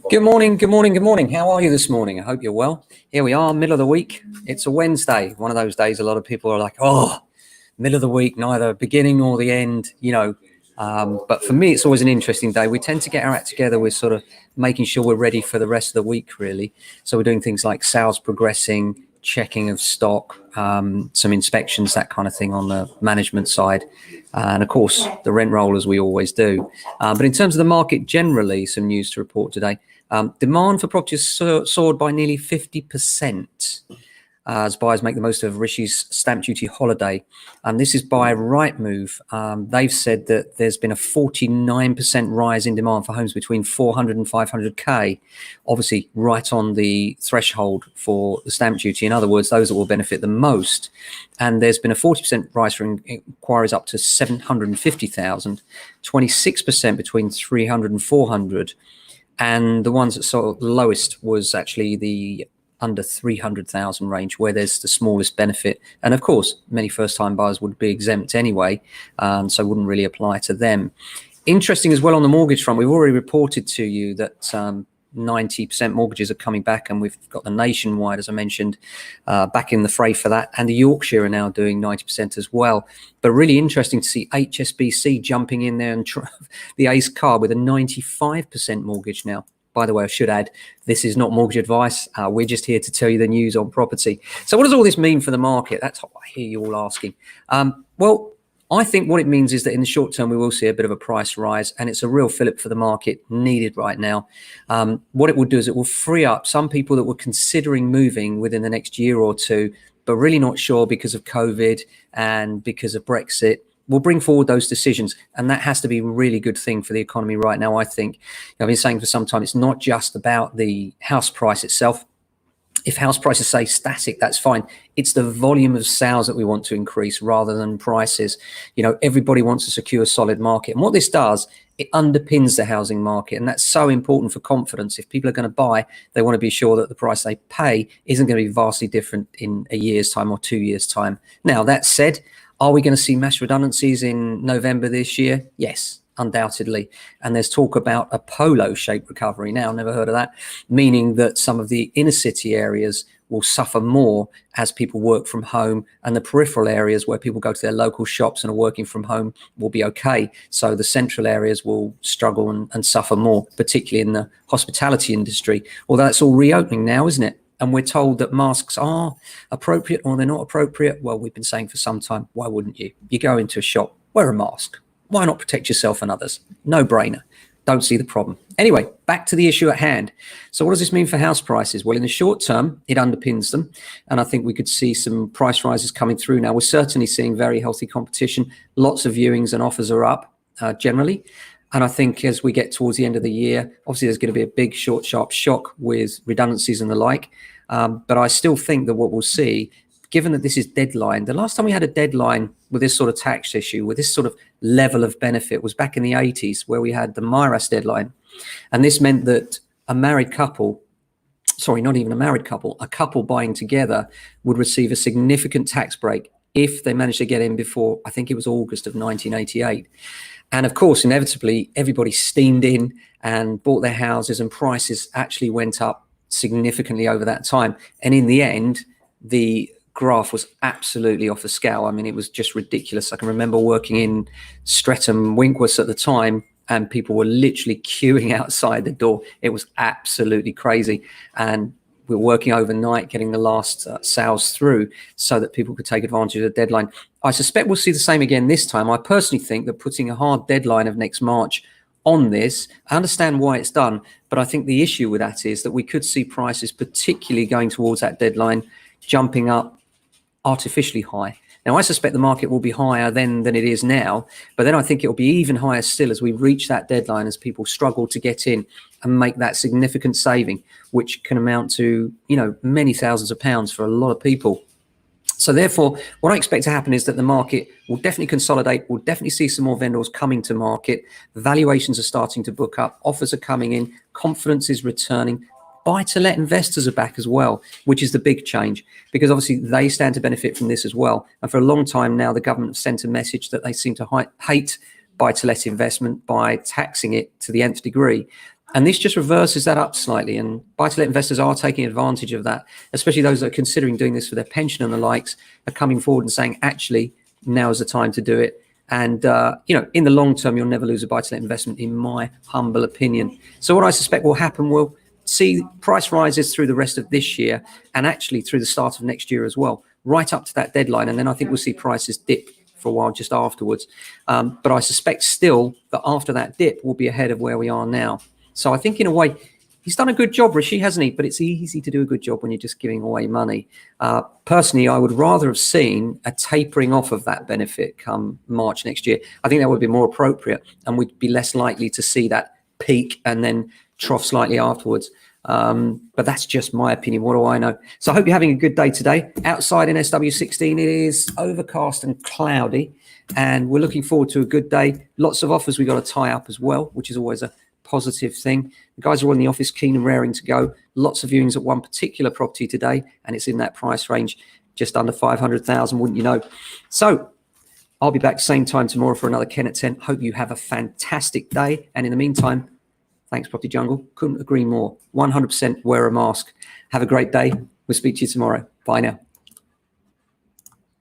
Good morning, good morning, good morning. How are you this morning? I hope you're well. Here we are, middle of the week. It's a Wednesday, one of those days a lot of people are like, oh, middle of the week, neither beginning nor the end, But for me, it's always an interesting day. We tend to get our act together with sort of making sure we're ready for the rest of the week, really. So we're doing things like sales progressing, checking of stock, some inspections, that kind of thing on the management side. And of course, the rent roll, as we always do. But in terms of the market generally, some news to report today. Demand for properties soared by nearly 50% as buyers make the most of Rishi's stamp duty holiday. And this is by Rightmove. They've said that there's been a 49% rise in demand for homes between 400 and 500K, obviously right on the threshold for the stamp duty. In other words, those that will benefit the most. And there's been a 40% rise for inquiries up to 750,000, 26% between 300 and 400. And the ones that saw the lowest was actually the under 300,000 range, where there's the smallest benefit. And of course, many first-time buyers would be exempt anyway, so wouldn't really apply to them. Interesting as well on the mortgage front, we've already reported to you that 90% mortgages are coming back, and we've got the nationwide, as I mentioned, back in the fray for that, and the Yorkshire are now doing 90% as well. But really interesting to see HSBC jumping in there and the ace card with a 95% mortgage now. By the way, I should add, this is not mortgage advice. We're just here to tell you the news on property. So what does all this mean for the market? That's what I hear you all asking. Well, I think what it means is that in the short term, we will see a bit of a price rise, and it's a real fillip for the market needed right now. What it will do is it will free up some people that were considering moving within the next year or two, but really not sure because of COVID and because of Brexit. We'll bring forward those decisions, and that has to be a really good thing for the economy right now, I think. I've been saying for some time, it's not just about the house price itself. If house prices stay static, that's fine. It's the volume of sales that we want to increase rather than prices. Everybody wants a secure, solid market. And what this does, it underpins the housing market. And that's so important for confidence. If people are going to buy, they want to be sure that the price they pay isn't going to be vastly different in a year's time or 2 years' time. Now, that said, are we going to see mass redundancies in November this year? Yes, undoubtedly. And there's talk about a polo-shaped recovery now, never heard of that, meaning that some of the inner city areas will suffer more as people work from home, and the peripheral areas where people go to their local shops and are working from home will be okay. So the central areas will struggle and suffer more, particularly in the hospitality industry, although it's all reopening now, isn't it? And we're told that masks are appropriate or they're not appropriate. Well, we've been saying for some time, why wouldn't you? You go into a shop, wear a mask. Why not protect yourself and others? No brainer. Don't see the problem. Anyway, back to the issue at hand. So what does this mean for house prices? Well, in the short term, it underpins them. And I think we could see some price rises coming through now. We're certainly seeing very healthy competition. Lots of viewings and offers are up generally. And I think as we get towards the end of the year, obviously there's going to be a big, short, sharp shock with redundancies and the like. But I still think that what we'll see, given that this is deadline, the last time we had a deadline with this sort of tax issue, with this sort of level of benefit, was back in the 80s, where we had the MIRAS deadline. And this meant that a married couple, sorry, not even a married couple, a couple buying together would receive a significant tax break if they managed to get in before, I think it was August of 1988. And of course, inevitably, everybody steamed in and bought their houses, and prices actually went up significantly over that time. And in the end, the graph was absolutely off the scale. I mean, it was just ridiculous. I can remember working in Streatham, Winkworth at the time, and people were literally queuing outside the door. It was absolutely crazy. And we were working overnight, getting the last sales through so that people could take advantage of the deadline. I suspect we'll see the same again this time. I personally think that putting a hard deadline of next March on this, I understand why it's done, but I think the issue with that is that we could see prices, particularly going towards that deadline, jumping up artificially high. Now, I suspect the market will be higher then than it is now, but then I think it will be even higher still as we reach that deadline, as people struggle to get in and make that significant saving, which can amount to, many thousands of pounds for a lot of people. So therefore, what I expect to happen is that the market will definitely consolidate. We'll definitely see some more vendors coming to market. Valuations are starting to book up. Offers are coming in. Confidence is returning. Buy-to-let investors are back as well, which is the big change, because obviously they stand to benefit from this as well. And for a long time now, the government sent a message that they seem to hate buy-to-let investment by taxing it to the nth degree. And this just reverses that up slightly. And buy-to-let investors are taking advantage of that, especially those that are considering doing this for their pension and the likes are coming forward and saying, actually, now is the time to do it. And, in the long term, you'll never lose a buy-to-let investment, in my humble opinion. So what I suspect will happen, we'll see price rises through the rest of this year and actually through the start of next year as well, right up to that deadline. And then I think we'll see prices dip for a while just afterwards. But I suspect still that after that dip, we'll be ahead of where we are now. So I think in a way, he's done a good job, Rishi, hasn't he? But it's easy to do a good job when you're just giving away money. Personally, I would rather have seen a tapering off of that benefit come March next year. I think that would be more appropriate, and we'd be less likely to see that peak and then trough slightly afterwards. But that's just my opinion. What do I know? So I hope you're having a good day today. Outside in SW16, it is overcast and cloudy, and we're looking forward to a good day. Lots of offers we got to tie up as well, which is always a positive thing. The guys are all in the office, keen and raring to go. Lots of viewings at one particular property today, and it's in that price range, just under 500,000, wouldn't you know? So I'll be back same time tomorrow for another Ken at 10. Hope you have a fantastic day. And in the meantime, thanks, Property Jungle. Couldn't agree more. 100% wear a mask. Have a great day. We'll speak to you tomorrow. Bye now.